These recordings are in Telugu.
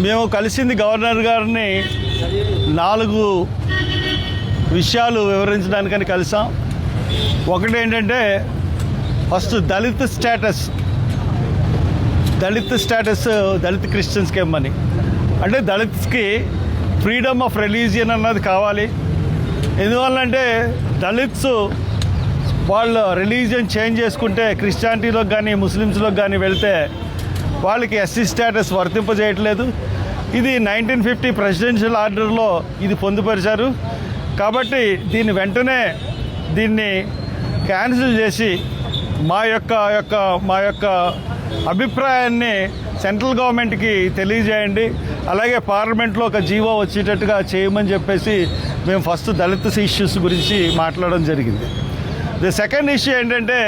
మేము కలిసింది గవర్నర్ గారిని 4 విషయాలు వివరించడానికని కలిసాం. ఒకటి ఏంటంటే ఫస్ట్ దళిత్ స్టేటస్ దళిత్ క్రిస్టియన్స్కి ఇవ్వమని. అంటే దళిత్స్కి ఫ్రీడమ్ ఆఫ్ రిలీజియన్ అన్నది కావాలి. ఎందువల్లంటే దళిత్స్ వాళ్ళు రిలీజియన్ చేంజ్ చేసుకుంటే క్రిస్టియానిటీలోకి కానీ ముస్లిమ్స్లోకి కానీ వెళ్తే వాళ్ళకి ఎస్సీ స్టేటస్ వర్తింపజేయట్లేదు. ఇది 1950 ప్రెసిడెన్షియల్ ఆర్డర్లో ఇది పొందుపరిచారు. కాబట్టి వెంటనే దీన్ని క్యాన్సిల్ చేసి మా యొక్క అభిప్రాయాన్ని సెంట్రల్ గవర్నమెంట్కి తెలియజేయండి. అలాగే పార్లమెంట్లో ఒక జీవో వచ్చేటట్టుగా చేయమని చెప్పేసి మేము ఫస్ట్ దళిత ఇష్యూస్ గురించి మాట్లాడడం జరిగింది. ది సెకండ్ ఇష్యూ ఏంటంటే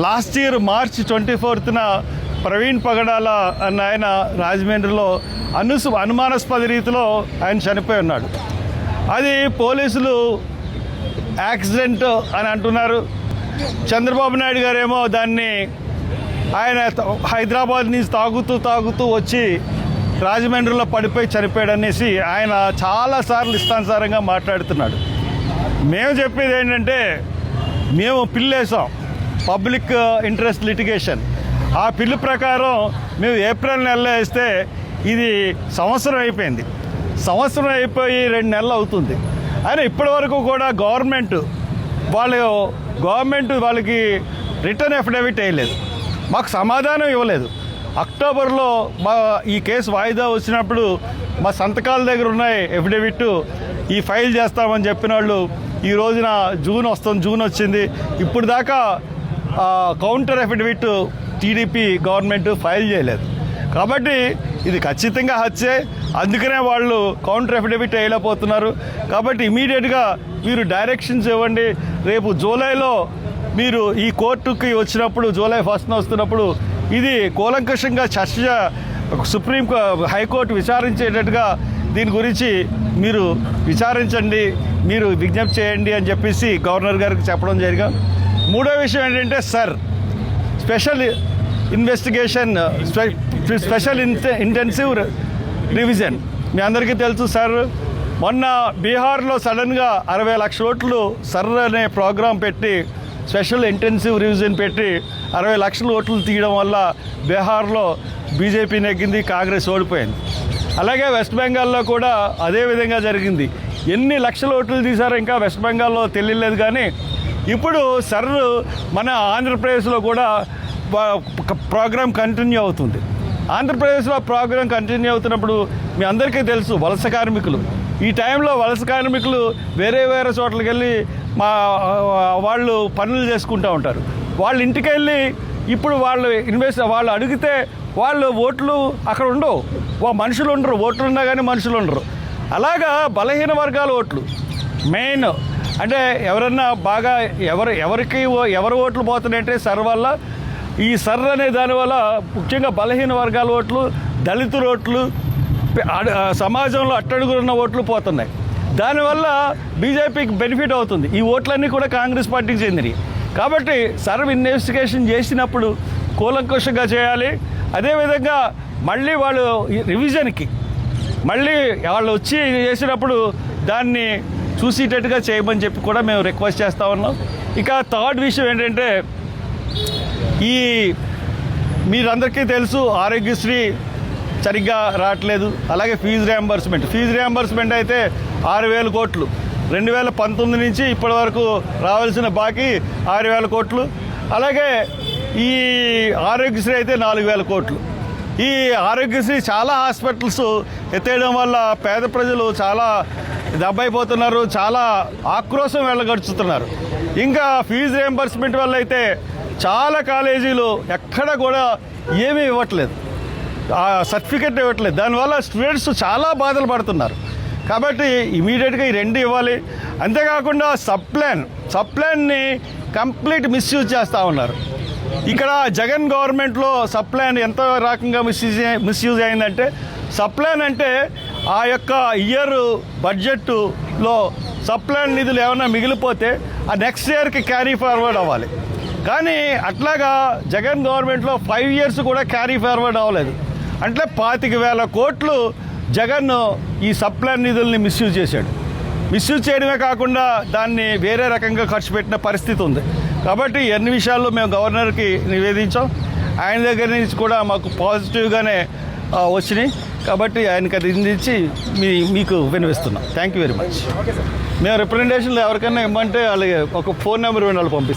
లాస్ట్ ఇయర్ మార్చ్ 24న ప్రవీణ్ పగడాల అన్న ఆయన రాజమండ్రిలో అనుమానాస్పద రీతిలో ఆయన చనిపోయి ఉన్నాడు. అది పోలీసులు యాక్సిడెంట్ అని అంటున్నారు. చంద్రబాబు నాయుడు గారేమో దాన్ని ఆయన హైదరాబాద్ నుంచి తాగుతూ వచ్చి రాజమండ్రిలో పడిపోయి చనిపోయాడు అనేసి ఆయన చాలాసార్లు ఇష్టానుసారంగా మాట్లాడుతున్నాడు. మేము చెప్పేది ఏంటంటే మేము పిల్లేసాం పబ్లిక్ ఇంట్రెస్ట్ లిటిగేషన్. ఆ పిల్లు ప్రకారం మేము ఏప్రిల్ నెలలో వేస్తే ఇది సంవత్సరం అయిపోయింది. సంవత్సరం అయిపోయి 2 నెలలు అవుతుంది. అయినా ఇప్పటి వరకు కూడా గవర్నమెంట్ వాళ్ళకి రిటర్న్ అఫిడవిట్ వేయలేదు, మాకు సమాధానం ఇవ్వలేదు. అక్టోబర్లో ఈ కేసు వాయిదా వచ్చినప్పుడు మా సంతకాల దగ్గర ఉన్నాయి అఫిడవిట్, ఈ ఫైల్ చేస్తామని చెప్పిన వాళ్ళు ఈ రోజున జూన్ వచ్చింది. ఇప్పుడు దాకా counter affidavit TDP government file చేయలేదు. కాబట్టి ఇది ఖచ్చితంగా హత్యే. అందుకనే వాళ్ళు కౌంటర్ అఫిడవిట్ వేయలేకపోతున్నారు. కాబట్టి ఇమీడియట్గా మీరు డైరెక్షన్స్ ఇవ్వండి. రేపు జూలైలో మీరు ఈ కోర్టుకి వచ్చినప్పుడు, జూలై 1న వస్తున్నప్పుడు ఇది కూలంకషంగా హైకోర్టు విచారించేటట్టుగా దీని గురించి మీరు విచారించండి, మీరు విజ్ఞప్తి చేయండి అని చెప్పేసి గవర్నర్ గారికి చెప్పడం జరిగింది. మూడో విషయం ఏంటంటే స్పెషల్ ఇంటెన్సివ్ రివిజన్. మీ అందరికీ తెలుసు సార్, మొన్న బీహార్లో సడన్గా 60 లక్షల ఓట్లు అనే ప్రోగ్రాం పెట్టి స్పెషల్ ఇంటెన్సివ్ రివిజన్ పెట్టి 60 లక్షల ఓట్లు తీయడం వల్ల బీహార్లో బీజేపీ నెగ్గింది, కాంగ్రెస్ ఓడిపోయింది. అలాగే వెస్ట్ బెంగాల్లో కూడా అదే విధంగా జరిగింది. ఎన్ని లక్షల ఓట్లు తీశారో ఇంకా వెస్ట్ బెంగాల్లో తెలియలేదు. కానీ ఇప్పుడు మన ఆంధ్రప్రదేశ్లో కూడా ప్రోగ్రాం కంటిన్యూ అవుతుంది. ఆంధ్రప్రదేశ్లో ప్రోగ్రాం కంటిన్యూ అవుతున్నప్పుడు మీ అందరికీ తెలుసు వలస కార్మికులు, ఈ టైంలో వలస కార్మికులు వేరే చోట్లకి వెళ్ళి వాళ్ళు పనులు చేసుకుంటూ ఉంటారు. వాళ్ళ ఇంటికి వెళ్ళి ఇప్పుడు వాళ్ళు అడిగితే వాళ్ళు ఓట్లు అక్కడ ఉండవు, మనుషులు ఉండరు, ఓట్లు ఉన్నా కానీ మనుషులు ఉండరు. అలాగా బలహీన వర్గాల ఓట్లు మెయిన్. అంటే ఎవరన్నా బాగా ఎవరు ఓట్లు పోతున్నాయంటే వల్ల ఈ అనే దానివల్ల ముఖ్యంగా బలహీన వర్గాల ఓట్లు, దళితుల ఓట్లు, సమాజంలో అట్టడుగున్న ఓట్లు పోతున్నాయి. దానివల్ల బీజేపీకి బెనిఫిట్ అవుతుంది. ఈ ఓట్లన్నీ కూడా కాంగ్రెస్ పార్టీకి చెందినవి. కాబట్టి ఇన్వెస్టిగేషన్ చేసినప్పుడు కూలంకషంగా చేయాలి. అదేవిధంగా మళ్ళీ వాళ్ళు రివిజన్కి వాళ్ళు వచ్చి చేసినప్పుడు దాన్ని చూసేటట్టుగా చేయమని చెప్పి కూడా మేము రిక్వెస్ట్ చేస్తూ ఉన్నాం. ఇక థర్డ్ విషయం ఏంటంటే మీరందరికీ తెలుసు ఆరోగ్యశ్రీ సరిగ్గా రావట్లేదు. అలాగే ఫీజు రియంబర్స్మెంట్ అయితే 6,000 కోట్లు 2019 నుంచి ఇప్పటి వరకు రావాల్సిన బాకీ 6,000 కోట్లు. అలాగే ఈ ఆరోగ్యశ్రీ అయితే 4,000 కోట్లు. ఈ ఆరోగ్యశ్రీ చాలా హాస్పిటల్స్ ఎత్తేయడం వల్ల పేద ప్రజలు చాలా దెబ్బైపోతున్నారు, చాలా ఆక్రోశం వెళ్ళగడుచుతున్నారు. ఇంకా ఫీజు రియంబర్స్మెంట్ వల్ల అయితే చాలా కాలేజీలు ఎక్కడ కూడా ఏమీ ఇవ్వట్లేదు, సర్టిఫికెట్ ఇవ్వట్లేదు. దానివల్ల స్టూడెంట్స్ చాలా బాధలు పడుతున్నారు. కాబట్టి ఇమీడియట్గా ఈ 2 ఇవ్వాలి. అంతేకాకుండా సప్లాన్ని కంప్లీట్ మిస్యూజ్ చేస్తూ ఉన్నారు. ఇక్కడ జగన్ గవర్నమెంట్లో సప్లాన్ ఎంత రకంగా మిస్యూజ్ అయిందంటే, సప్లాన్ అంటే ఆ యొక్క ఇయర్ బడ్జెట్లో సప్లాన్ నిధులు ఏమైనా మిగిలిపోతే ఆ నెక్స్ట్ ఇయర్కి క్యారీ ఫార్వర్డ్ అవ్వాలి. కానీ అట్లాగా జగన్ గవర్నమెంట్లో 5 years కూడా క్యారీ ఫార్వర్డ్ అవ్వలేదు. అంటే 25,000 కోట్లు జగన్ ఈ సప్లాన్ నిధుల్ని మిస్యూజ్ చేశాడు. మిస్యూజ్ చేయడమే కాకుండా దాన్ని వేరే రకంగా ఖర్చు పెట్టిన పరిస్థితి ఉంది. కాబట్టి ఎన్ని విషయాల్లో మేము గవర్నర్కి నివేదించాం. ఆయన దగ్గర నుంచి కూడా మాకు పాజిటివ్గానే వచ్చినాయి. కాబట్టి ఆయనకి అది అందించి మీకు వినిపిస్తున్నాం. Thank you very much. మేము రిప్రజెంటేషన్లు ఎవరికైనా ఇవ్వమంటే వాళ్ళకి ఒక ఫోన్ నెంబర్ ఇవ్వండి, వాళ్ళు పంపిస్తాం.